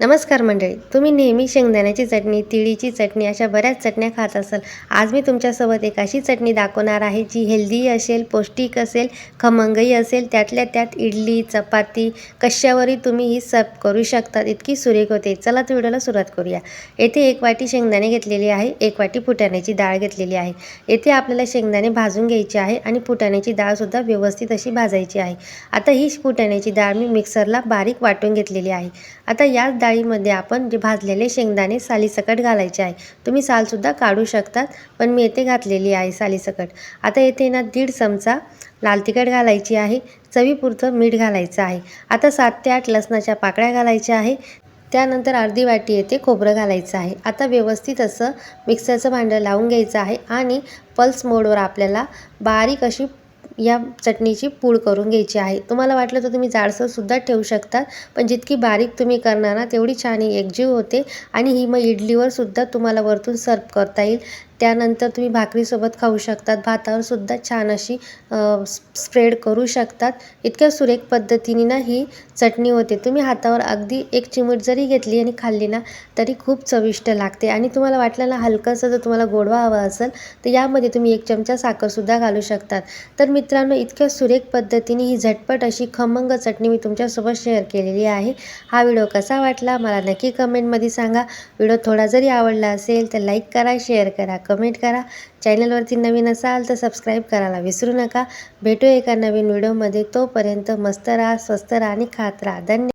नमस्कार मंडळी, तुम्ही नेहमी शेंगदाण्याची चटणी, तिळीची चटणी अशा बऱ्याच चटण्या खात असाल. आज मी तुमच्यासोबत एक अशी चटणी दाखवणार आहे जी हेल्दी असेल, पौष्टिक असेल, खमंगही असेल. त्यातल्या त्यात इडली, चपाती कशावरही तुम्ही ही सर्व करू शकता. इतकी सुरेख होते. चला तर व्हिडिओला सुरुवात करूया. येथे 1 वाटी शेंगदाणे घेतलेली आहे, 1 वाटी फुटाण्याची डाळ घेतलेली आहे. येथे आपल्याला शेंगदाणे भाजून घ्यायचे आहे आणि फुटाण्याची डाळसुद्धा व्यवस्थित अशी भाजायची आहे. आता ही फुटाण्याची डाळ मी मिक्सरला बारीक वाटून घेतलेली आहे. आता याच डाळीमध्ये आपण जे भाजलेले शेंगदाणे सालीसकट घालायचे आहे. तुम्ही सालसुद्धा काढू शकतात, पण मी येथे घातलेली आहे सालीसकट. आता येथे ना 1.5 चमचा लाल तिखट घालायची आहे. चवीपुरतं मीठ घालायचं आहे. आता 7 ते 8 लसणाच्या पाकळ्या घालायच्या आहे. त्यानंतर अर्धी वाटी येथे खोबरं घालायचं आहे. आता व्यवस्थित असं मिक्सरचं भांडं लावून घ्यायचं आहे आणि पल्स मोडवर आपल्याला बारीक अशी या चटणीची पूड करून घ्यायची आहे. तुम्हाला वाटलं तर तुम्ही जाडसरसुद्धा ठेवू शकता, पण जितकी बारीक तुम्ही करणार ना तेवढी छान ही एकजीव होते आणि ही मग इडलीवरसुद्धा तुम्हाला वरतून सर्व करता येईल. त्यानंतर तुम्ही भाकरीसोबत खाऊ शकतात, भातावरसुद्धा छान अशी स्प्रेड करू शकतात. इतक्या सुरेख पद्धतीने ना ही चटणी होते. तुम्ही हातावर अगदी 1 चिमूट जरी घेतली आणि खाल्ली ना तरी खूप चविष्ट लागते. आणि तुम्हाला वाटलं ना हलकंसं जर तुम्हाला गोडवा हवा असेल तर यामध्ये तुम्ही 1 चमचा साखरसुद्धा घालू शकतात. तर मित्रांनो, इतक्या सुरेख पद्धतीने ही झटपट अशी खमंग चटणी मी तुमच्यासोबत शेअर केलेली आहे. हा व्हिडिओ कसा वाटला मला नक्की कमेंटमध्ये सांगा. व्हिडिओ थोडा जरी आवडला असेल तर लाईक करा, शेअर करा, कमेंट करा. चॅनलवरती नवीन असाल तर सबस्क्राईब करायला विसरू नका. भेटूया एका नवीन व्हिडिओमध्ये. तोपर्यंत मस्त राहा, स्वस्त राहा आणि खात राहा. धन्यवाद.